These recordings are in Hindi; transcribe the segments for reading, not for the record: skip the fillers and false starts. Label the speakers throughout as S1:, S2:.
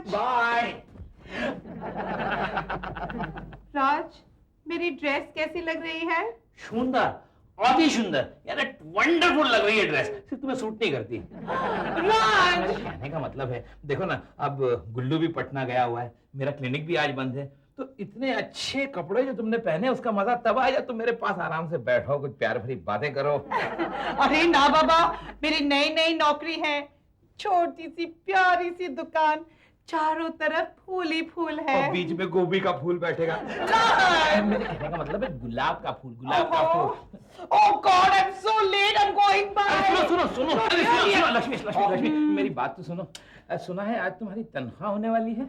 S1: बाय।
S2: राज, मेरी ड्रेस कैसी लग रही है?
S1: सुंदर, अति सुंदर, यार वंडरफुल लग रही है ड्रेस। सिर्फ तुम्हें सूट नहीं करती।
S2: राज,
S1: कहने का मतलब है, देखो ना, अब गुल्लू भी पटना गया हुआ है, मेरा क्लिनिक भी आज बंद है, तो इतने अच्छे कपड़े जो तुमने पहने उसका मजा तब आया तुम मेरे पास आराम से बैठो, कुछ प्यार भरी बातें करो।
S2: अरे ना बाबा, मेरी नई नई नौकरी है, छोटी सी प्यारी सी दुकान, चारों तरफ फूल ही फूल है।
S1: और बीच में गोभी का फूल बैठेगा। मेरे कहने का मतलब है गुलाब का फूल, गुलाब का फूल।
S2: Oh God, I'm so late. I'm going by.
S1: सुनो सुनो सुनो, अरे सुनो, लक्ष्मी लक्ष्मी लक्ष्मी, मेरी बात तो सुनो। सुना है आज तुम्हारी तनख्वाह होने वाली है,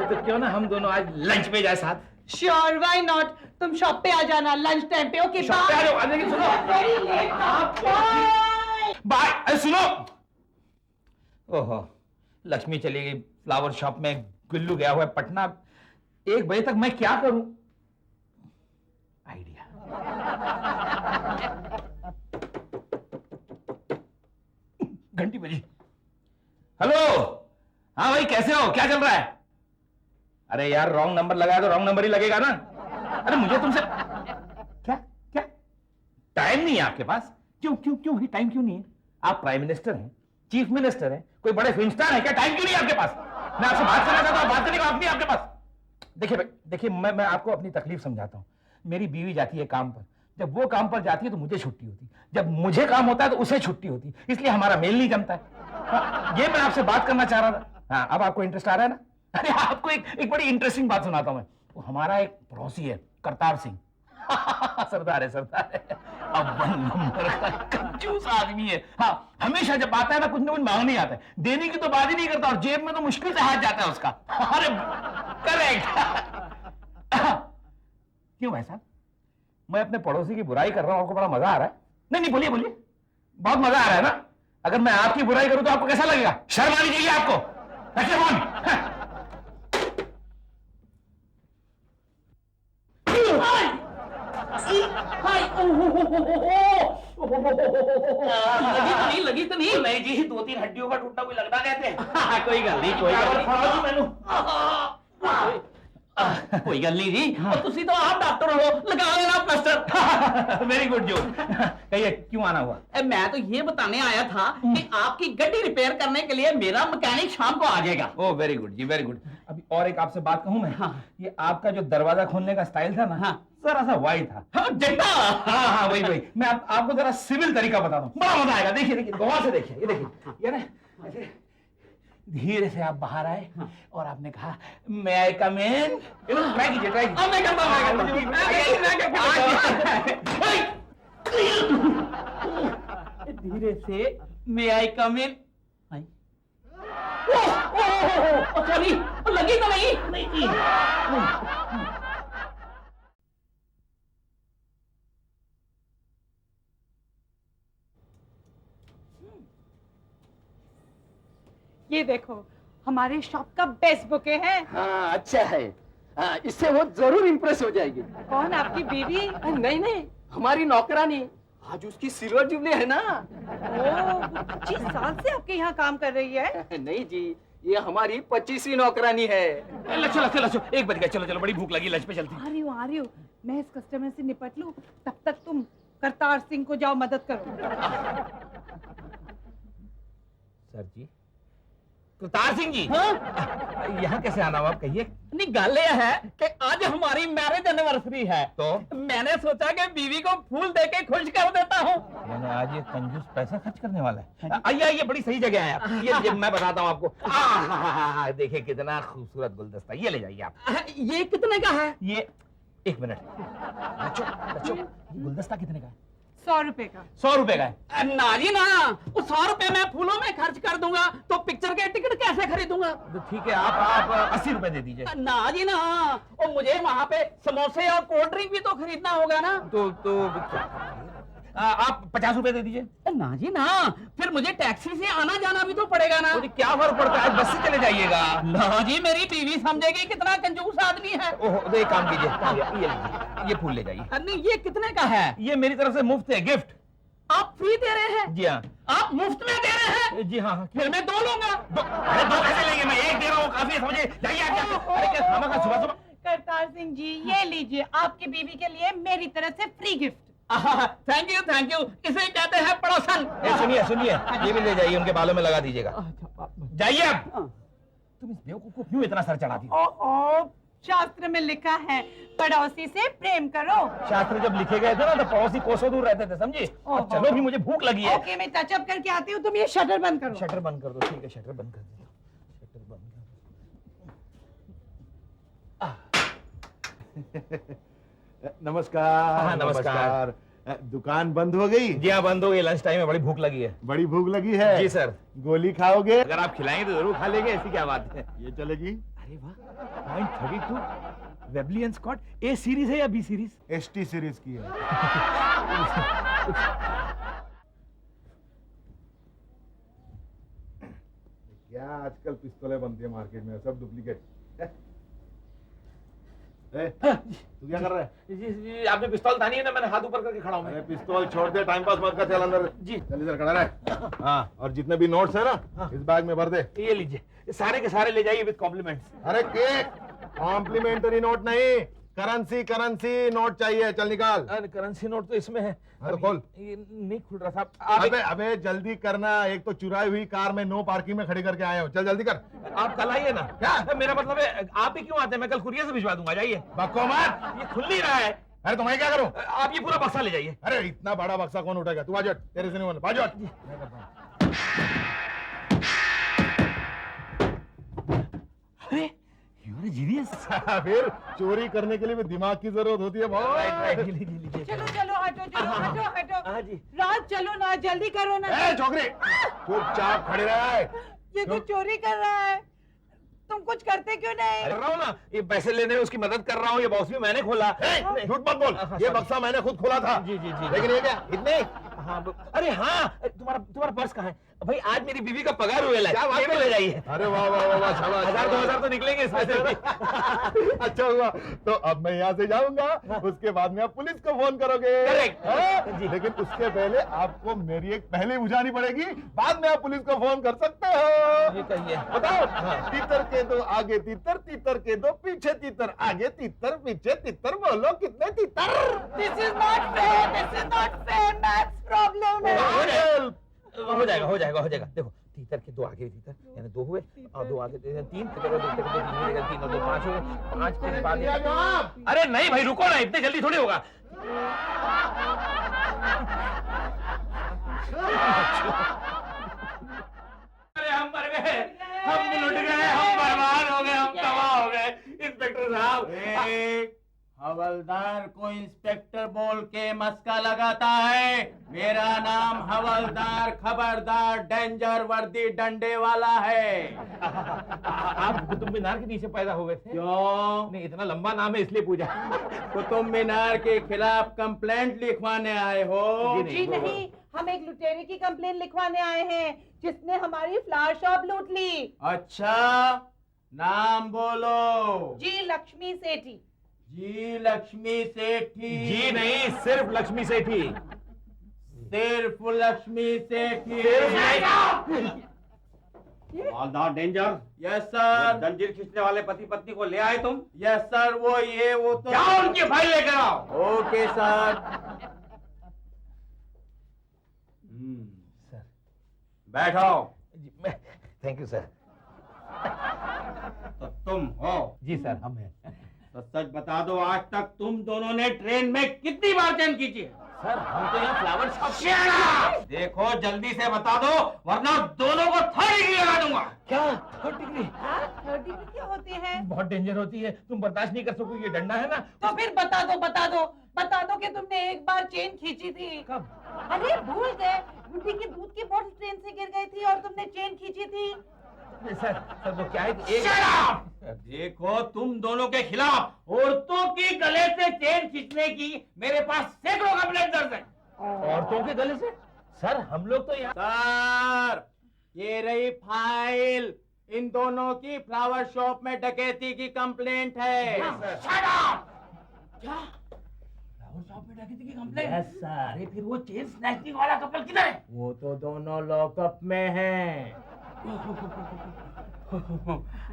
S1: तो क्यों ना हम दोनों आज लंच पे जाए साथ।
S2: Sure, why not? तुम शॉप पे आ जाना लंच टाइम पे। ओके,
S1: शॉप पे आ जाओ, आने की सुनो।
S2: Very late now. Bye.
S1: Bye. अरे सुनो, ओहो, लक्ष्मी चली गई फ्लावर शॉप में, गुल्लू गया हुआ है पटना। 1 बजे तक मैं क्या करूं? आइडिया। घंटी बजी। हेलो, हाँ भाई, कैसे हो, क्या चल रहा है? अरे यार, रॉन्ग नंबर लगाया तो रॉन्ग नंबर ही लगेगा ना। अरे मुझे तुमसे क्या क्या टाइम नहीं है आपके पास? क्यों क्यों क्यों भाई, टाइम क्यों नहीं है? आप प्राइम मिनिस्टर हैं, चीफ मिनिस्टर हैं, कोई बड़े फिल्म स्टार है क्या? टाइम क्यों नहीं है आपके पास? मैं आपसे बात करना चाहता हूं, बात करने का वक्त नहीं है आपके पास। देखिए देखिए, मैं आपको अपनी तकलीफ समझाता हूं। मेरी बीवी जाती है काम पर, जब वो काम पर जाती है तो मुझे छुट्टी होती, जब मुझे काम होता है तो उसे छुट्टी होती, इसलिए हमारा मेल नहीं जमता है। हाँ, ये मैं आपसे बात करना चाह रहा था। हाँ, अब आपको इंटरेस्ट आ रहा है ना? अरे आपको एक बड़ी इंटरेस्टिंग बात सुनाता हूं मैं। वो हमारा एक पड़ोसी है, करतार सिंह। सरदार है, सरदार है, अब 1 नंबर का कंजूस आदमी है। हाँ, हमेशा जब आता है ना, कुछ ना कुछ मांगने आता है, देने की तो बात ही नहीं करता, और जेब में तो मुश्किल से हाथ जाता है उसका। अरे करेक्ट। क्यों भाई साहब, मैं अपने पड़ोसी की बुराई कर रहा हूं, आपको बड़ा मजा आ रहा है? नहीं नहीं, बोलिए बोलिए, बहुत मजा आ रहा है ना? अगर मैं आपकी बुराई करूं तो आपको कैसा लगेगा? शर्म आनी चाहिए आपको। लगी तो नहीं? नहीं जी, 2-3 हड्डियों का टूटना कोई लगना कहते हैं। कोई गल नहीं, कोई गल नहीं मैनू। कोई गल नहीं जी। और तुसी तो आप डॉक्टर हो, लगा लेना प्लास्टर। वेरी गुड जो। कहिए क्यों आना हुआ?
S3: मैं तो ये बताने आया था कि आपकी गाड़ी रिपेयर करने के लिए मेरा मैकेनिक शाम को आ जाएगा।
S1: ओह वेरी गुड जी, वेरी गुड। अभी और एक आपसे बात कहूं मैं।
S3: हाँ।
S1: ये आपका जो दरवाजा खोलने का स्टाइल था ना,
S3: हाँ,
S1: जरा सा वाइड था।
S3: हाँ, जट्टा।
S1: हाँ वही। मैं आपको जरा सिविल तरीका बताता हूँ, बड़ा मजा आएगा। देखिए गौर से देखिए, ये देखिए, ये ना ऐसे धीरे से आप बाहर आए। हाँ। और आपने कहा मैं आई कम इन। ट्राई कीजिए, ट्राई कीजिए।
S3: मैं करता हूँ। धीरे से मे आई कम इन। सॉरी, लगी तो नहीं।
S2: ये देखो, हमारे शॉप का बेस्ट बुके है।
S4: हाँ अच्छा है। हाँ, इससे वो जरूर इम्प्रेस हो जाएगी।
S2: कौन, आपकी बीवी?
S4: नहीं नहीं, हमारी नौकरानी। आज उसकी सिल्वर जुबली है ना।
S2: ओह, 25 साल से आपके यहाँ काम कर रही है?
S4: नहीं जी, ये हमारी 25वीं नौकरानी है।
S1: लच्छो, 1 बज गया, चलो बड़ी भूख लगी, लंच पे चलती।
S2: आ रही हूँ। मैं इस कस्टमर से निपट लूं, तब तक तुम करतार सिंह को जाओ मदद करो।
S1: सर जी, करतार सिंह जी।
S3: हाँ?
S1: यहाँ कैसे आना हुआ आप, कहिए।
S3: नहीं, गल ये है कि आज हमारी मैरिज एनिवर्सरी है,
S1: तो
S3: मैंने सोचा कि बीवी को फूल देके खुश कर देता हूँ।
S1: मैंने आज ये कंजूस पैसा खर्च करने वाला है। आइए, बड़ी सही जगह है आप। ये मैं बताता हूँ आपको। देखिए कितना खूबसूरत गुलदस्ता, ये ले जाइए आप।
S3: ये कितने का है?
S1: ये 1 मिनट। बच्चों, ये गुलदस्ता कितने का है?
S2: 100 रुपए का।
S1: 100 रुपए का है।
S3: ना जी ना, वो 100 रुपए मैं फूलों में खर्च कर दूंगा तो पिक्चर के टिकट कैसे खरीदूंगा?
S1: तो ठीक है, आप 80 रुपए दे दीजिए।
S3: ना जी ना, और मुझे वहाँ पे समोसे और कोल्ड ड्रिंक भी तो खरीदना होगा ना।
S1: तो आप 50 रुपए दे दीजिए।
S3: ना जी ना, फिर मुझे टैक्सी से आना जाना भी तो पड़ेगा ना।
S1: तो क्या फर्क पड़ता है, बस से चले जाइएगा।
S3: ना जी, मेरी बीवी समझेगी कितना कंजूस आदमी है।
S1: ओहो, तो एक काम कीजिए, ये फूल ले जाइए।
S3: नहीं, ये कितने का है?
S1: ये मेरी तरफ से मुफ्त है, गिफ्ट।
S3: आप फ्री दे रहे हैं?
S1: जी हाँ।
S3: आप मुफ्त में दे रहे हैं?
S1: जी हाँ।
S3: फिर मैं 2 लूंगा।
S1: अरे 2 कैसे लेंगे, मैं 1 दे रहा हूँ, काफी है, समझे? जाइए आप जाके। अरे क्या खामा खा सुबह सुबह।
S2: करतार सिंह जी, ये लीजिए आपकी बीवी के लिए मेरी तरफ से free gift.
S3: Thank you, thank you. इसे कहते हैं पड़ोसन।
S1: सुनिए सुनिए, ये भी ले जाइए, उनके बालों में लगा दीजिएगा। जाइए आप। तुम इस बेवकूफ को क्यों इतना सर चढ़ाती हो?
S2: ओ, शास्त्र में लिखा है पड़ोसी से प्रेम करो।
S1: शास्त्र जब लिखे गए थे ना तो पड़ोसी कोसों दूर रहते थे, समझी? अब चलो भी, मुझे भूख लगी है।
S2: ओके, मैं टचअप करके आती हूँ, तुम ये शटर बंद करो।
S1: शटर बंद कर दो। ठीक है, शटर बंद कर दो। शटर बंद कर
S5: नमस्कार।
S1: हाँ, नमस्कार।
S5: दुकान बंद हो गई?
S1: जी हाँ, बंद हो गई। लंच टाइम में बड़ी भूख लगी है।
S5: बड़ी भूख लगी है?
S1: जी सर।
S5: गोली खाओगे?
S1: अगर आप खिलाएंगे तो जरूर खा लेंगे, ऐसी क्या बात है।
S5: ये चलेगी?
S1: अरे वाह, point 32 Webley and Scott. A series है या बी सीरीज?
S5: एसटी सीरीज की है। क्या आजकल पिस्तौलें बनती है मार्केट में, सब डुप्लीकेट। तू क्या कर रहा है?
S1: जी, आपने पिस्तौल तानी है ना, मैंने हाथ ऊपर करके खड़ा हूं।
S5: अरे पिस्तौल छोड़ दे, टाइम पास मत कर, चल अंदर।
S1: जी।
S5: चल इधर खड़ा रहे। हाँ, और जितने भी नोट्स है ना, इस बैग में भर दे।
S1: ये लीजिए, सारे के सारे ले जाइए विद कॉम्प्लीमेंट्स।
S5: अरे केक, कॉम्प्लीमेंटरी नोट नहीं, करेंसी करेंसी नोट चाहिए। चल निकाल।
S1: करेंसी नोट तो इसमें है।
S5: हाँ तो खोल।
S1: ये नहीं खुल रहा साहब। आप
S5: अबे जल्दी करना, एक तो चुराई हुई कार में नो पार्किंग में खड़ी करके आए हो। चल जल्दी कर।
S1: आप कल आइए ना।
S5: क्या?
S1: मेरा मतलब है आप ही क्यों आते हैं, मैं कल कुरियर से भिजवा दूंगा। जाइए।
S5: बको मत।
S1: ये खुल नहीं रहा है।
S5: अरे तो मैं क्या करूं?
S1: आप ये पूरा बक्सा ले जाइए।
S5: अरे इतना बड़ा बक्सा कौन उठाएगा? तू आ जा, तेरे से नहीं होने। आ जा।
S1: अरे यू आर जीनियस।
S5: फिर चोरी करने के लिए भी दिमाग की जरूरत होती है
S1: राइट,
S5: बहुत।
S1: लीजिए।
S2: चलो चलो, हटो, चलो हटो हटो।
S1: हाँ जी।
S2: राज चलो ना, जल्दी करो ना।
S5: ए छोकरी, चुपचाप खड़े रहे।
S2: ये तो चोरी कर रहा है, तुम कुछ करते क्यों नहीं?
S1: कर रहा हूँ ना, ये पैसे लेने में उसकी मदद कर रहा हूँ। ये बॉक्स भी मैंने खोला।
S5: झूठ मत बोल, ये बक्सा मैंने खुद खोला था।
S1: जी जी जी।
S5: लेकिन ये क्या इतने?
S1: हाँ, अरे हाँ, तुम्हारा पर्स कहाँ है भाई? आज मेरी बीवी का पगार हुआ है।
S5: क्या बात
S1: ये भी ले जाइए।
S5: अरे वाह वाह वाह वाह, शाबाश।
S1: 1000-2000 तो निकलेंगे इसमें से भी।
S5: अच्छा हुआ। तो अब मैं यहाँ से जाऊंगा, उसके बाद में आप पुलिस को फोन करोगे।
S1: Correct।
S5: हाँ?
S1: जी।
S5: लेकिन उसके पहले आपको मेरी एक पहले बुझानी पड़ेगी, बाद में आप पुलिस को फोन कर सकते हो।
S1: ये कहिए।
S5: बताओ। तीतर के दो आगे तीतर, तीतर के दो पीछे तीतर, आगे तीतर पीछे तीतर, बोलो कितने तीतर?
S2: This is not fair, this is not fair, maths problem है।
S1: हो जाएगा। देखो, तीतर के 2 आगे तीतर, यानी 2 हुए, और 2 आगे 3, 3 और 2 5 हो गए। 5 के बाद। अरे नहीं भाई, रुको ना, इतने जल्दी थोड़ी होगा। अरे हम मर गए, हम लुट गए, हम बर्बाद हो गए, हम तबाह हो गए। इंस्पेक्टर साहब,
S3: हवलदार को इंस्पेक्टर बोल के मस्का लगाता है। मेरा नाम हवलदार खबरदार डेंजर वर्दी डंडे वाला है।
S1: आप कुतुब मीनार के नीचे पैदा हुए थे?
S3: क्यों?
S1: नहीं, इतना लंबा नाम है इसलिए पूछा।
S3: कुतुब मीनार के खिलाफ कंप्लेंट लिखवाने आए हो?
S2: जी नहीं, हम एक लुटेरे की कंप्लेन लिखवाने आए हैं जिसने हमारी फ्लावर शॉप लूट ली।
S3: अच्छा, नाम बोलो।
S2: जी लक्ष्मी सेठी।
S3: जी लक्ष्मी सेठी।
S1: जी नहीं, सिर्फ लक्ष्मी सेठी।
S3: सिर्फ लक्ष्मी सेठी।
S6: हवलदार डेंजर।
S3: Yes sir.
S6: जंजीर खींचने वाले पति पत्नी को ले आए तुम?
S3: यस सर, वो तो
S6: जाओ उनकी फाइल लेकर आओ।
S3: Okay sir.
S1: सर,
S6: बैठो।
S1: Thank you sir.
S6: तो तुम हो?
S1: जी सर, हम हैं।
S6: तो सच बता दो, आज तक तुम दोनों ने ट्रेन में कितनी बार चैन खींची है?
S1: सर, हम तो यहाँ फ्लावर शॉप।
S6: देखो जल्दी से बता दो, वरना दोनों को 3rd डिग्री लगा दूंगा।
S1: क्या 3rd डिग्री?
S2: 3rd डिग्री क्या होती है?
S1: बहुत डेंजर होती है, तुम बर्दाश्त नहीं कर सकोगे। ये डंडा है ना।
S2: तो फिर बता दो कि तुमने एक बार चेन खींची थी।
S1: कब?
S2: अरे भूल गए, गुड्डी की दूध की बोतल ट्रेन से गिर गई थी और तुमने चेन खींची थी।
S1: सर वो क्या है कि
S6: Shut up! देखो, तुम दोनों के खिलाफ औरतों की गले से चेन खींचने की मेरे पास सैकड़ों कंप्लेंट दर्ज है।
S1: औरतों के गले से? सर, हम लोग तो यहाँ।
S3: सर, ये रही फाइल। इन दोनों की फ्लावर शॉप में डकैती की कंप्लेंट है।
S6: Shut up!
S1: Flower shop
S6: property डकैती की कंप्लेंट?
S3: Yes sir.
S6: अरे फिर वो चेन स्नैचिंग वाला कपल किधर है?
S3: वो तो दोनों लॉकअप में हैं।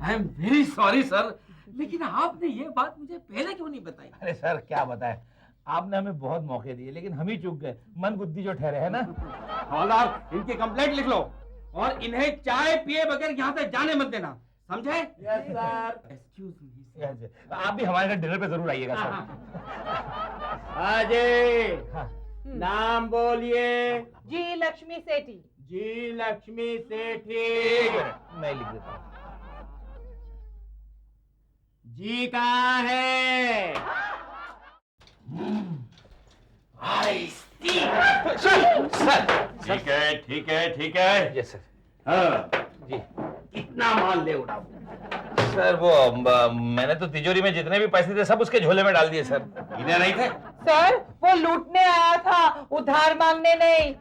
S6: I am very sorry sir, लेकिन आपने ये बात मुझे पहले क्यों नहीं बताई?
S1: अरे सर क्या बताएं, आपने हमें बहुत मौके दिए लेकिन हम ही चूक गए, मन बुद्धि जो ठहरे है ना।
S6: हवलदार, इनकी कंप्लेंट लिख लो और इन्हें चाय पिए बगैर यहाँ से जाने मत देना, समझे?
S3: Yes sir.
S6: Excuse me.
S1: आप भी हमारे घर डिनर पे जरूर आइएगा सर।
S3: अजय,
S1: हाँ।
S3: नाम बोलिए।
S2: जी लक्ष्मी सेठी।
S3: जी लक्ष्मी सेठी।
S1: एक मिनट, मैं लिख देता हूँ।
S3: जी कहाँ है?
S1: सर
S6: ठीक है ठीक है ठीक है।
S1: Yes sir.
S6: हाँ,
S1: जी
S6: कितना माल ले उड़ाओ?
S1: सर वो मैंने तो तिजोरी में जितने भी पैसे थे सब उसके झोले में डाल दिए सर।
S6: इधर नहीं थे?
S2: सर वो लूटने आया था, उधार मांगने नहीं।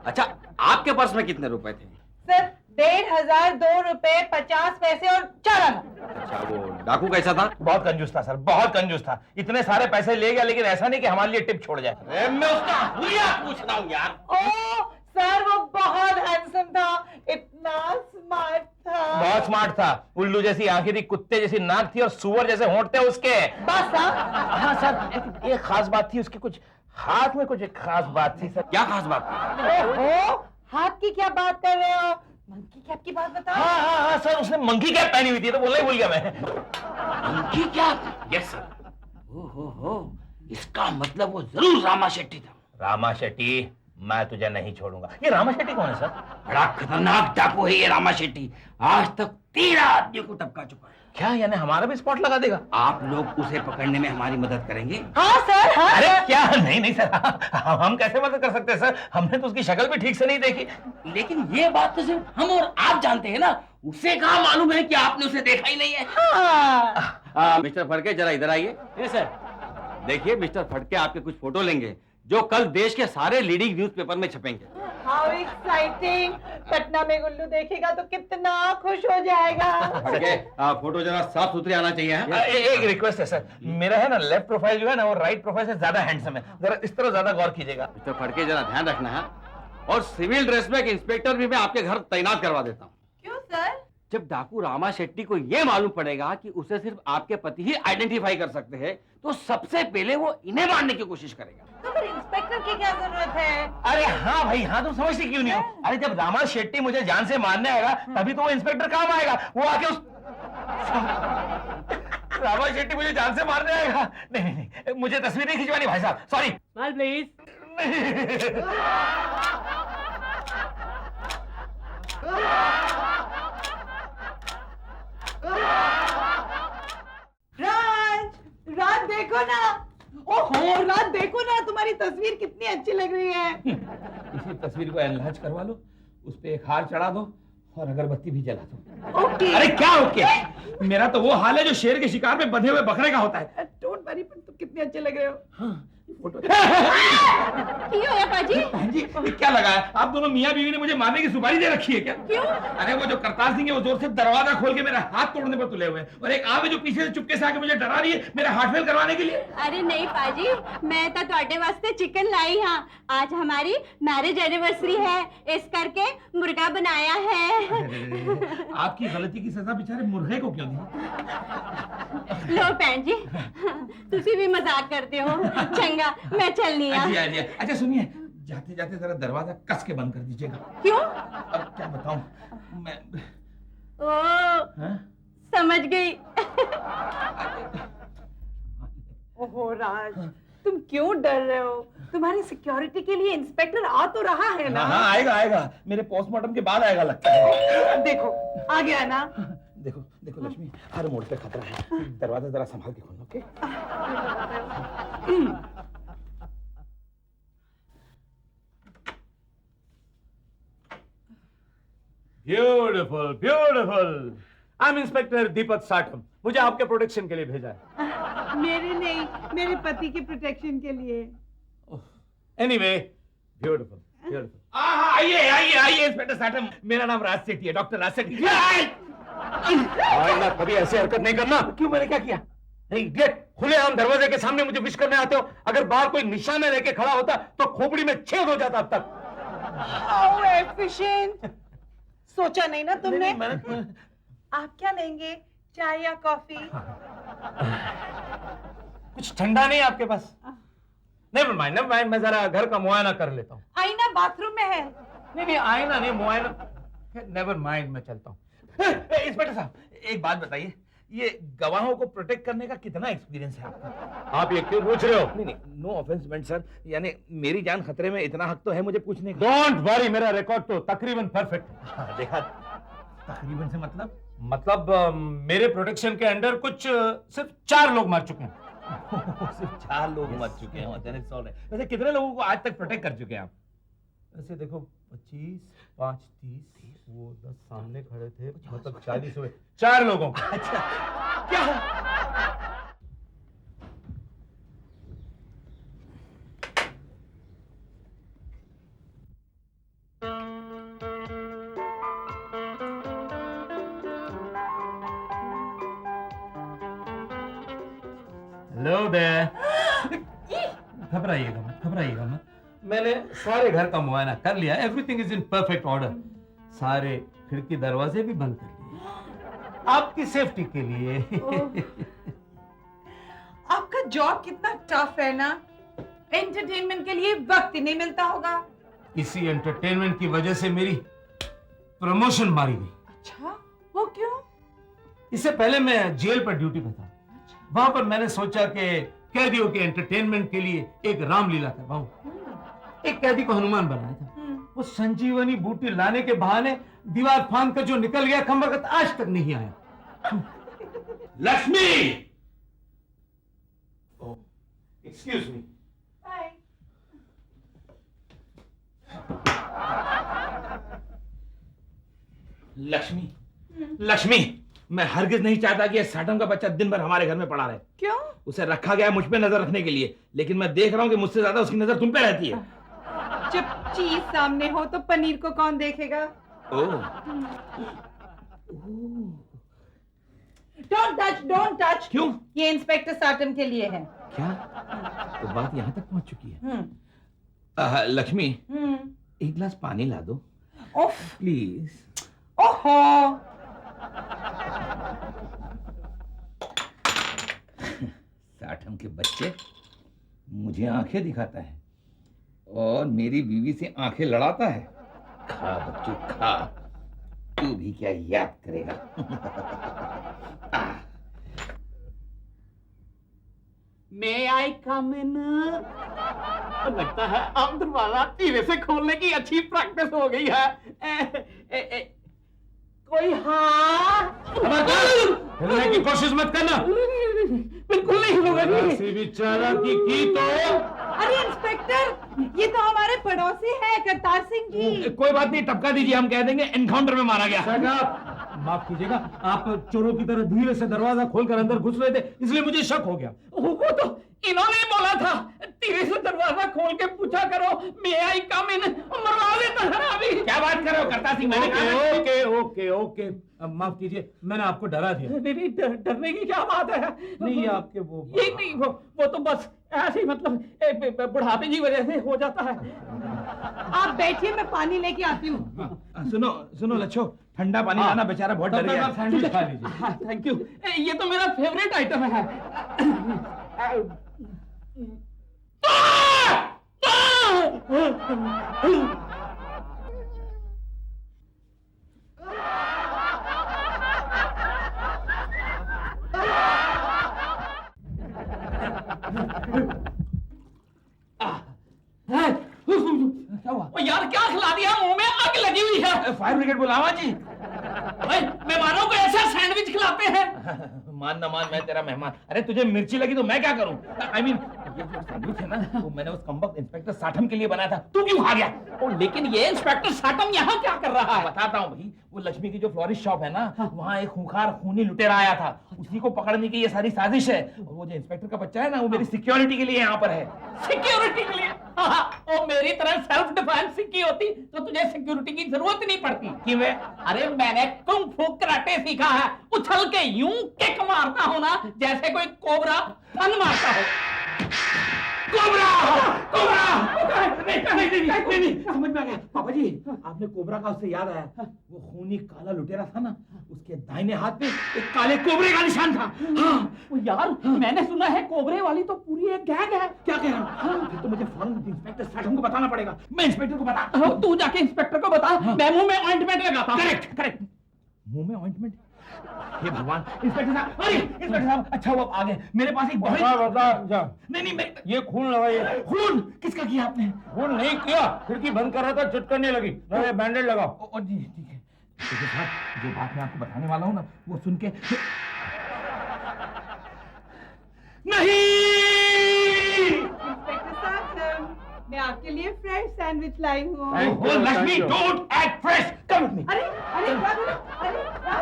S6: अच्छा, आपके पर्स में कितने रुपए थे?
S2: सर 1,500, 2 रुपए 50 पैसे और 4 आना।
S6: अच्छा, वो डाकू कैसा था?
S1: बहुत कंजूस था सर, बहुत कंजूस था। इतने सारे पैसे ले गया लेकिन ऐसा नहीं कि हमारे लिए टिप छोड़ जाए।
S6: अरे मैं उसका हुलिया पूछ रहा हूँ यार।
S2: ओ सर वो बहुत हैंडसम था, इतना स्मार्ट था।
S1: बहुत स्मार्ट था, उल्लू जैसी आंखें थी, कुत्ते जैसी नाक थी और सुअर जैसे होंठ थे उसके।
S2: बस हाँ?
S1: हाँ सर, एक खास बात थी उसकी, कुछ हाथ में कुछ एक खास बात थी सर।
S6: क्या खास बात?
S2: ओहो, हाथ की क्या बात कर रहे हो? मंकी कैप की बात बताओ।
S1: हाँ हाँ हाँ सर, उसने मंकी कैप पहनी हुई थी, तो बोलना ही भूल गया मैं।
S6: मंकी क्या? Yes sir. हो, इसका मतलब वो जरूर रामा शेट्टी था।
S1: रामा शेट्टी, मैं तुझे नहीं छोड़ूंगा। ये रामा शेट्टी कौन है सर?
S6: बड़ा खतरनाक डाकू है ये रामा शेट्टी। आज तक 13 आदमियों को टपका चुका है।
S1: क्या यानी हमारा भी स्पॉट लगा देगा?
S6: आप लोग उसे पकड़ने में हमारी मदद करेंगे?
S2: हाँ सर, हाँ
S1: अरे
S2: सर।
S1: क्या? नहीं सर, हम कैसे मदद कर सकते हैं सर? हमने तो उसकी शक्ल भी ठीक से नहीं देखी।
S6: लेकिन ये बात तो सिर्फ हम और आप जानते हैं ना, उसे कहाँ मालूम है कि आपने उसे देखा ही नहीं है?
S2: हाँ।
S6: मिस्टर फड़के जरा इधर आइए।
S3: Yes sir.
S6: देखिए मिस्टर फड़के आपके कुछ फोटो लेंगे जो कल देश के सारे लीडिंग न्यूज़पेपर में छपेंगे।
S2: How exciting! पटना में गुल्लू देखेगा तो कितना खुश हो जाएगा।
S6: फड़के, फोटो जरा साफ सुथरे आना चाहिए। हाँ?
S1: एक रिक्वेस्ट है सर, मेरा है ना लेफ्ट प्रोफाइल जो है ना वो राइट प्रोफाइल से ज्यादा हैंडसम है, जरा इस तरह ज्यादा गौर कीजिएगा।
S6: मिस्टर फड़के जरा ध्यान रखना है। और सिविल ड्रेस में एक इंस्पेक्टर भी मैं आपके घर तैनात करवा देता हूँ।
S2: क्यों सर?
S6: जब डाकू रामा शेट्टी को यह मालूम पड़ेगा कि उसे सिर्फ आपके पति ही आइडेंटिफाई कर सकते हैं, तो सबसे पहले वो इन्हें मारने की कोशिश करेगा।
S2: तो फिर इंस्पेक्टर की क्या जरूरत है?
S1: अरे हाँ भाई हाँ, तुम समझते क्यों नहीं हो? अरे जब रामा शेट्टी मुझे जान से मारने आएगा तभी तो वो इंस्पेक्टर काम आएगा। वो आके उस रामा शेट्टी मुझे जान से मारने आएगा। नहीं, मुझे तस्वीर नहीं खिंचवानी भाई साहब, सॉरी।
S3: Smile please.
S2: राज देखो ना। ओहो राज देखो ना, तुम्हारी तस्वीर कितनी अच्छी लग रही है।
S1: इसी तस्वीर को एनलार्ज करवा लो, उस पे एक हार चढ़ा दो और अगरबत्ती भी जला दो।
S2: ओके।
S1: अरे क्या ओके? मेरा तो वो हाल है जो शेर के शिकार में बंधे हुए बकरे का होता है।
S2: डोंट वरी, पर तुम कितने अच्छे लग रहे हो।
S1: हाँ, फोटो।
S2: क्यों है पाजी?
S1: हाँ जी, ये क्या लगा है? आप दोनों मियाँ बीवी ने मुझे मारने की सुपारी दे रखी है क्या?
S2: क्यों?
S1: अरे वो जो करतार सिंह है वो जोर से दरवाजा खोल के मेरा हाथ तोड़ने पर तुले हुए हैं, और एक आप है जो पीछे से चुपके से आके मुझे डरा रही है मेरा हार्ट फेल करवाने के लिए।
S7: अरे नहीं पाजी, मैं तो ਤੁਹਾਡੇ वास्ते चिकन लाई हाँ। आज हमारी मैरिज एनिवर्सरी है, इस करके मुर्गा बनाया है।
S1: आपकी गलती की सजा बेचारे मुर्गे को क्यों दी?
S7: लो भैन जी, तुसी भी मजाक करते हो। चंगा, मैं चलनी आ।
S1: अच्छा सुनिए, जाते जाते जरा दरवाजा कस के बंद कर दीजिएगा।
S7: क्यों?
S1: अब क्या बताऊं मैं।
S7: ओ,
S1: हाँ?
S7: समझ गई।
S2: ओहो राज, तुम क्यों डर रहे हो? तुम्हारी सिक्योरिटी के लिए इंस्पेक्टर आ तो रहा है ना।
S1: हाँ आएगा आएगा, मेरे पोस्टमार्टम के बाद आएगा लगता है।
S2: देखो आ गया ना।
S1: देखो देखो लक्ष्मी, हर मोड़ पे खतरा है, दरवाजा जरा संभाल के खोलो। Okay?
S3: Beautiful beautiful. I am inspector Deepak Satham, मुझे आपके प्रोटेक्शन के लिए भेजा है।
S2: मेरे नहीं, मेरे पति के प्रोटेक्शन के लिए।
S3: Anyway, beautiful beautiful.
S1: आइए आइए आइए इंस्पेक्टर साठम, मेरा नाम राज सेठी है, डॉक्टर राज सेठी।
S3: कभी ऐसे हरकत नहीं करना।
S1: क्यों, मैंने क्या किया? इडियट,
S8: खुलेआम दरवाजे के सामने मुझे विश करने आते हो? अगर बाहर कोई निशाना लेके खड़ा होता तो खोपड़ी में छेद हो जाता अब तक।
S2: How efficient. सोचा नहीं ना तुमने? आप क्या लेंगे, चाय या कॉफी?
S8: कुछ ठंडा नहीं आपके पास? नेवर माइंड, मैं जरा घर का मुआयना कर लेता हूँ।
S2: आईना बाथरूम में है।
S8: नहीं आईना नहीं, मुआयना। नेवर माइंड, मैं चलता हूँ।
S1: इंस्पेक्टर साहब, एक बात बताइए, ये गवाहों को प्रोटेक्ट करने का कितना एक्सपीरियंस है आपका?
S8: आप ये क्यों पूछ रहे हो?
S1: नहीं, नो ऑफेंस मेंट सर, यानी मेरी जान खतरे में, इतना हक तो है मुझे पूछने का।
S8: डोंट वरी, मेरा रिकॉर्ड तो तकरीबन परफेक्ट है।
S1: देखा, तकरीबन से
S8: मतलब मेरे प्रोटेक्शन के अंडर कुछ सिर्फ 4 लोग मर चुके हैं।
S1: सिर्फ 4 लोग मर चुके हैं। वैसे कितने लोगों को आज तक प्रोटेक्ट कर चुके हैं आप?
S8: वैसे देखो 25, 5, 30, वो 10 सामने खड़े थे, मतलब 40 हुए। 4 लोगों को।
S1: अच्छा, क्या?
S8: Hello there. घबराइएगा मत। मैंने सारे घर का मुआयना कर लिया, everything is in perfect order. सारे खिड़की दरवाजे भी बंद कर लिए आपकी सेफ्टी के लिए।
S2: आपका जॉब कितना टफ है ना, एंटरटेनमेंट के लिए वक्त ही नहीं मिलता होगा।
S8: इसी एंटरटेनमेंट की वजह से मेरी प्रमोशन मारी गई।
S2: अच्छा, वो क्यों?
S8: इससे पहले मैं जेल पर ड्यूटी पे था। वहां पर मैंने सोचा कि कैदियों के एंटरटेनमेंट के लिए एक रामलीला करवाऊं। एक कैदी को हनुमान बनाया था। वो संजीवनी बूटी लाने के बहाने दीवार फांद कर जो निकल गया, कम वक्त आज तक नहीं आया।
S1: लक्ष्मी!
S8: Excuse me.
S1: लक्ष्मी, मैं हरगिज नहीं चाहता कि ये साटम का बच्चा दिन भर हमारे घर में पड़ा रहे।
S2: क्यों?
S1: उसे रखा गया मुझ पे नजर रखने के लिए, लेकिन मैं देख रहा हूँ कि मुझसे ज्यादा उसकी नजर तुम पे रहती है।
S2: जब चीज सामने हो तो पनीर को कौन देखेगा? Don't touch.
S1: क्यों?
S2: ये इंस्पेक्टर साटम के लिए है।
S1: क्या? तो बात यहाँ तक पहुंच चुकी है। लक्ष्मी, एक गिलास पानी ला दो प्लीज।
S2: ओहो,
S1: साटम के बच्चे मुझे आंखें दिखाता है और मेरी बीवी से आंखें लड़ाता है। खा बच्चू खा, तू भी क्या याद करेगा।
S3: May I come in? लगता है अब दरवाजा धीरे से खोलने की अच्छी प्रैक्टिस हो गई है। कोई हाँ?
S8: हिलने की कोशिश मत करना।
S3: बिल्कुल नहीं होगा।
S8: ऐसी भी चालाकी की तो।
S2: अरे इंस्पेक्टर, ये तो हमारे पड़ोसी हैं, करतार सिंह जी।
S1: कोई बात नहीं, टपका दीजिए, हम कह देंगे एनकाउंटर में मारा गया।
S8: माफ कीजिएगा, आप चोरों की तरह धीरे से दरवाजा खोलकर अंदर घुस रहे थे, इसलिए मुझे शक हो गया।
S3: वो तो इन्होंने बोला था, धीरे से दरवाजा खोल के पूछा करो, मे आई कम इन, मरवा देता है अभी।
S1: क्या बात कर रहे हो करता सिंह? मैंने कहा
S8: ओके, माफ कीजिए, मैंने आपको डरा दिया।
S3: नहीं, डरने की क्या बात है?
S8: नहीं, आपके वो
S3: ये नहीं, वो तो बस ऐसे ही, मतलब बुढ़ापे की वजह से हो जाता है।
S2: आप बैठिए, मैं पानी लेके आती हूँ।
S1: सुनो लच्छो, ठंडा पानी लाना, बेचारा बहुत डर गया।
S8: सैंडविच खा लीजिए।
S3: थैंक यू, ये तो मेरा फेवरेट आइटम है।
S1: क्या हुआ?
S3: यार क्या खिला दिया, मुंह में आग लगी हुई है।
S1: फायर ब्रिगेड बुलावा जी।
S3: मेहमानों को ऐसा सैंडविच खिलाते हैं?
S1: मान ना मान, मैं तेरा मेहमान। अरे तुझे मिर्ची लगी तो मैं क्या करूं? I mean, ये जो सैंडविच है ना, वो मैंने उस कमबख्त इंस्पेक्टर साटम के लिए बनाया था। तू क्यों खा गया?
S3: लेकिन ये इंस्पेक्टर साटम यहाँ क्या कर रहा है?
S1: बताता हूँ भाई, वो लक्ष्मी की जो फ्लोरिस्ट शॉप है ना, वहाँ एक खूंखार खूनी लुटेरा आया था। उसी को पकड़ने की ये सारी साजिश है। और वो जो इंस्पेक्टर का बच्चा है ना, वो मेरी सिक्योरिटी के लिए यहाँ पर है।
S3: सिक्योरिटी के लिए? और मेरी तरह सेल्फ डिफेंस की होती तो तुझे सिक्योरिटी की जरूरत नहीं पड़ती।
S1: किਵੇਂ?
S3: अरे मैंने कुंग फू कराटे सीखा है, उछल के यूं किक मारता हूं ना जैसे कोई कोबरा फन मारता हो।
S1: कोबरा! कोबरा! नहीं, समझ में आ गया। पापा जी, आपने कोबरा का उससे याद आया, वो खूनी काला लुटेरा था ना, उसके दाहिने हाथ में एक काले कोबरे का निशान था। हाँ,
S3: ओ यार, मैंने सुना है कोबरे वाली तो पूरी एक गैंग है।
S1: क्या कह रहा हूँ? हाँ, फिर तो मुझे फौरन इंस्पेक्टर साठम को बताना पड़ेगा। मैं इंस्पेक्टर को बता।
S3: तू जाके इंस्पेक्टर को बता, मैं मुंह में ऑइंटमेंट लगाता हूं।
S1: Correct, correct. मुंह में ऑइंटमेंट? हे भगवान, इंस्पेक्टर साहब, अरे इंस्पेक्टर साहब, अच्छा हुआ आप आ गए। मेरे पास एक बहुत नहीं,
S8: ये खून लगाइए।
S1: खून किसका किया आपने?
S8: खून नहीं किया, खिड़की बंद कर रहा था, चुटकने लगी। बैंडेज लगाओ।
S1: ओ जी, ठीक है। इंस्पेक्टर साहब, जो बात मैं आपको बताने वाला हूँ ना, वो सुन के नहीं।
S2: इंस्पेक्टर साहब, मैं आपके लिए फ्रेश सैंडविच लाई हूँ।
S1: Oh, Lakshmi, don't act fresh. Come with me.
S2: अरे अरे क्या बोला? अरे क्या?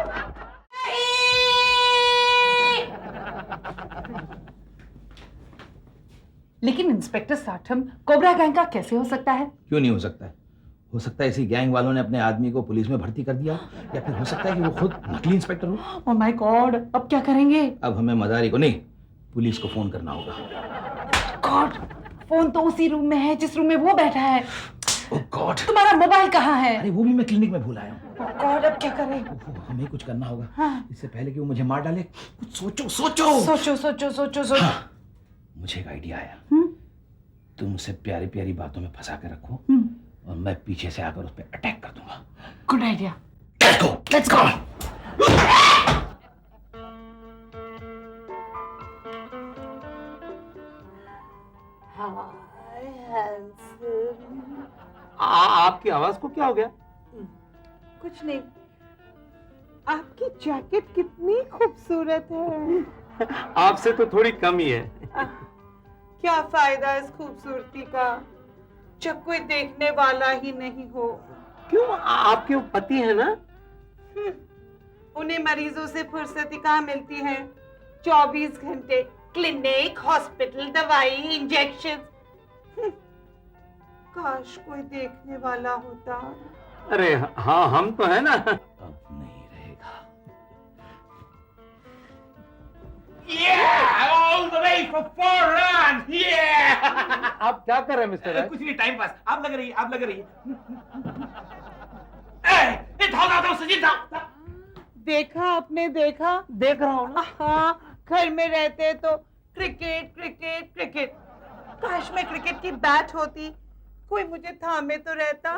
S2: लेकिन इंस्पेक्टर साठम, कोबरा गैंग का कैसे हो सकता है?
S1: क्यों नहीं हो सकता है? हो सकता है इसी गैंग वालों ने अपने आदमी को पुलिस में भर्ती कर दिया, या फिर हो सकता है कि वो खुद नकली इंस्पेक्टर हो।
S2: ओह माय गॉड, अब क्या करेंगे?
S1: अब हमें मदारी को नहीं, पुलिस को फोन करना होगा।
S2: गॉड, फोन तो उसी रूम में है जिस रूम में वो बैठा है।
S1: ओह गॉड,
S2: तुम्हारा मोबाइल कहाँ है?
S1: अरे वो भी मैं क्लिनिक में भूल आया हूँ।
S2: ओह गॉड, अब क्या करें?
S1: हमें कुछ करना होगा।
S2: हाँ।
S1: इससे पहले कि वो मुझे मार डाले, कुछ सोचो।
S2: सोचो सोचो सोचो सोचो।
S1: हाँ, मुझे एक आइडिया आया। तुम उसे प्यारी प्यारी बातों में फंसा के रखो, और मैं पीछे से आकर उस पर अटैक कर दूंगा।
S2: Good idea.
S1: Let's go.
S8: आपकी आवाज को क्या हो गया?
S2: कुछ नहीं। आपकी जैकेट कितनी खूबसूरत है।
S8: आपसे तो थोड़ी कम ही है।
S2: क्या फायदा इस खूबसूरती का जब कोई देखने वाला ही नहीं हो।
S8: क्यों, आपके वो पति है ना?
S2: उन्हें मरीजों से फुर्सत कहाँ मिलती है? 24 घंटे क्लिनिक, हॉस्पिटल, दवाई, इंजेक्शन। काश कोई देखने वाला होता।
S8: अरे हाँ, हम तो है ना।
S1: अब नहीं रहेगा।
S6: Yeah, all the way for 4 runs. Yeah.
S8: आप क्या कर रहे हैं मिस्टर राय?
S6: कुछ नहीं, टाइम पास। आप लग रही है। जाओ सचिन जाओ।
S2: देखा आपने? देखा?
S8: देख रहा हूँ ना।
S2: हाँ, घर में रहते तो क्रिकेट क्रिकेट क्रिकेट। काश में क्रिकेट की बैट होती, कोई मुझे थामे तो रहता।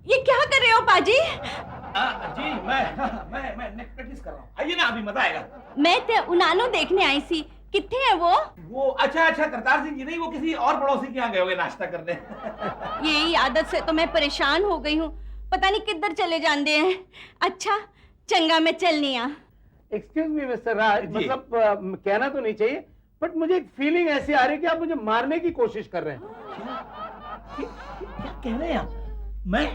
S7: ये क्या कर रहे हो पाजी?
S6: जी मैं नेक्स्ट प्रैक्टिस कर रहा हूँ। आइए ना, अभी मजा आएगा।
S7: मैं ते उनानो देखने आई सी। किथे है वो?
S6: वो अच्छा करतार सिंह जी नहीं, वो किसी और पड़ोसी के यहाँ गए होंगे नाश्ता करने।
S7: यही आदत से तो मैं परेशान हो गई हूँ, पता नहीं किधर चले जाते हैं। अच्छा चंगा, मैं चलनी आ।
S8: एक्सक्यूज मी मिस्टर राज, मतलब कहना तो नहीं चाहिए, बट मुझे एक फीलिंग ऐसी आ रही है कि आप मुझे मारने की कोशिश कर रहे हैं।
S1: क्या कह रहे हैं आप? मैं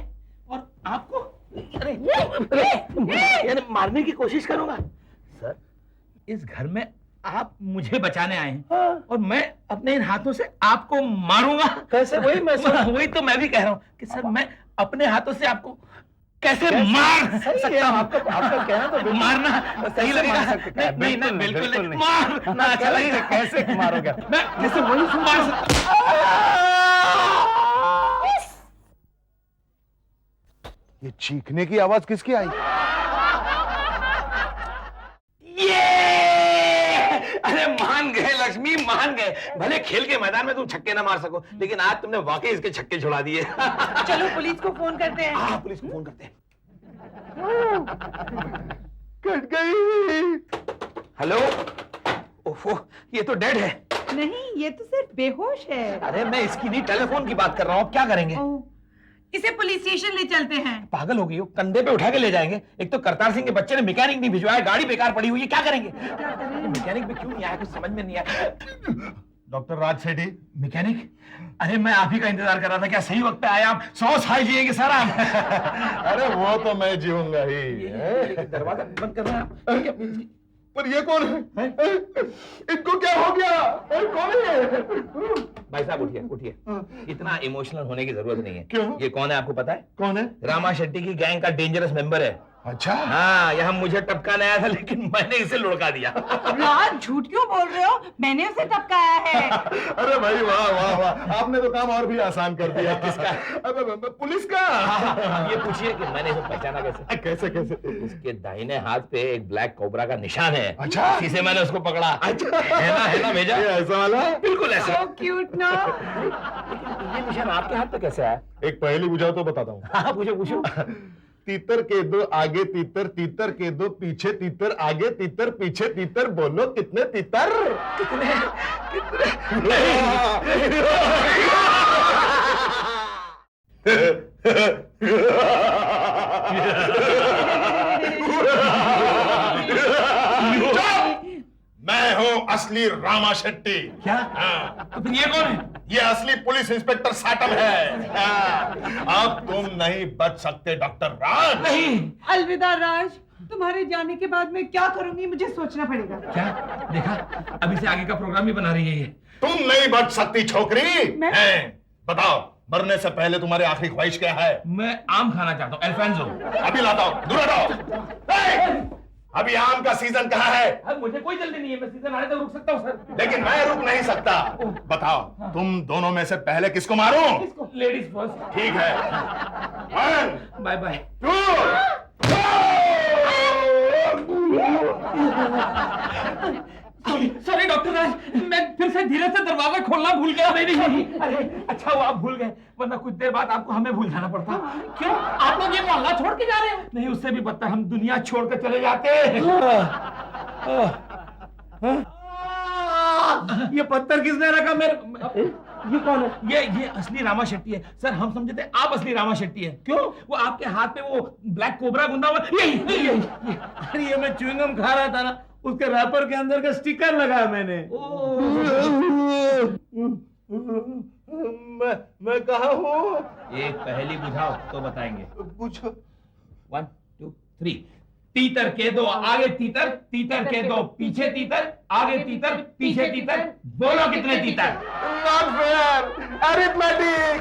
S1: और आपको? अरे मारने की कोशिश करूंगा? सर, इस घर में आप मुझे बचाने आए हैं, और मैं अपने इन हाथों से आपको मारूंगा।
S8: कैसे?
S1: वही तो मैं भी कह रहा हूँ कि सर, मैं अपने हाथों से आपको कैसे मार सकता हूँ?
S8: आपका कहना तो
S1: मारना सही लगेगा? नहीं, बिल्कुल नहीं। मारना अच्छा लगेगा।
S8: कैसे मारोगे?
S1: मैं जैसे वही मार सकता।
S5: ये चीखने की आवाज किसकी आई?
S1: अरे मान गए लक्ष्मी, मान गए। भले खेल के मैदान में तुम छक्के ना मार सको, लेकिन आज तुमने वाकई इसके छक्के छुड़ा दिए।
S2: चलो पुलिस को फोन करते हैं।
S1: हाँ, पुलिस को फोन करते हैं।
S5: कट गई।
S1: हेलो। ओफो, ये तो डेड है।
S2: नहीं, ये तो सिर्फ बेहोश है।
S1: अरे मैं इसकी नहीं, टेलीफोन की बात कर रहा हूँ। क्या करेंगे?
S2: इसे पुलिस स्टेशन ले चलते हैं।
S1: पागल हो गई हो? कंधे पे उठा के ले जाएंगे। एक तो करतार सिंह के बच्चे ने मैकेनिक नहीं भिजवाया, गाड़ी बेकार पड़ी हुई है। क्या करेंगे? मैकेनिक में क्यों नहीं आया, कुछ समझ में नहीं आया।
S5: डॉक्टर राज सेठी।
S1: मैकेनिक? अरे मैं आप ही का इंतजार कर रहा था। क्या सही वक्त पे आया आप? 100 साल जिएंगे सर आप।
S5: अरे वो तो मैं जीऊंगा ही।
S1: दरवाजा बंद कर रहे हैं आप?
S5: पर ये कौन है? इनको क्या हो गया? कौन है?
S1: भाई साहब उठिए उठिए, इतना इमोशनल होने की जरूरत नहीं है।
S5: क्यों?
S1: ये कौन है आपको पता है?
S5: कौन है?
S1: रामा शेट्टी की गैंग का डेंजरस मेंबर है।
S5: अच्छा।
S1: हाँ, यहाँ मुझे टपकाने आया था लेकिन मैंने इसे लुढ़का दिया।
S2: राज झूठ क्यों बोल रहे हो? मैंने उसे टपकाया है।
S5: अरे भाई वाह वाह वाह, आपने तो काम और भी आसान कर दिया।
S1: किसका?
S5: अब पुलिस का।
S1: ये पूछिए कि मैंने इसे पहचाना कैसे?
S5: कैसे कैसे?
S1: उसके दाहिने हाथ पे एक ब्लैक कोबरा का निशान है।
S5: अच्छा।
S1: इसी से मैंने उसको पकड़ा।
S5: अच्छा।
S1: है ना भेजा?
S5: ये ऐसा वाला?
S1: बिल्कुल ऐसा।
S2: So cute ना?
S1: ये निशान आपके हाथ पे कैसे आया?
S5: एक पहेली बुझाओ तो बताता हूँ।
S1: हाँ पूछो पूछो।
S5: तीतर के दो आगे तीतर, तीतर के दो पीछे तीतर, आगे तीतर पीछे तीतर, बोलो कितने तीतर? मैं हूँ असली रामा शेट्टी।
S8: क्या?
S5: हाँ।
S8: तो फिर ये कौन है?
S5: ये असली पुलिस इंस्पेक्टर साटम है। हाँ। अब तुम नहीं बच सकते डॉक्टर राज।
S8: नहीं।
S2: अलविदा राज, तुम्हारे जाने के बाद मैं क्या करूंगी मुझे सोचना पड़ेगा।
S8: क्या? देखा, अभी से आगे का प्रोग्राम भी बना रही है ये।
S5: तुम नहीं बच सकती छोकरी।
S2: मैं?
S5: बताओ, मरने से पहले तुम्हारी आखिरी ख्वाहिश क्या है?
S8: मैं आम खाना चाहता हूँ, अल्फांसो।
S5: अभी लाता हूँ, दूर हटाओ। अभी आम का सीजन कहाँ है?
S8: अब मुझे कोई जल्दी नहीं है, मैं सीजन आने तक रुक सकता हूँ सर।
S5: लेकिन मैं रुक नहीं सकता। बताओ, तुम दोनों में से पहले किसको मारूं?
S8: Ladies first.
S5: ठीक है। 1
S8: बाय बाय।
S5: 2
S8: सॉरी डॉक्टर राज, मैं फिर से धीरे से दरवाजा खोलना भूल गया। नहीं, अरे अच्छा हुआ आप भूल गए, वरना कुछ देर बाद आपको हमें भूल जाना पड़ता। क्यों? आप लोग ये मोहल्ला छोड़ के जा रहे हो? नहीं, उससे भी बदतर, हम दुनिया छोड़ के चले जाते। ये पत्थर किसने रखा मेरे? ये कौन है? ये असली रामा शेट्टी है सर। हम समझे थे आप असली रामा शेट्टी है। क्यों? वो आपके हाथ पे वो ब्लैक कोबरा गुंदा हुआ, यही। अरे ये मैं च्युइंगम खा रहा था ना, उसके रैपर के अंदर का स्टिकर लगाया मैंने।
S5: मैं कहा हूँ?
S1: एक पहेली बुझाओ तो बताएंगे।
S5: पूछो।
S1: 1 2 3। तीतर के दो आगे तीतर, तीतर के दो पीछे तीतर, आगे तीतर पीछे तीतर, बोलो कितने तीतर?
S5: Not fair. Arithmetic.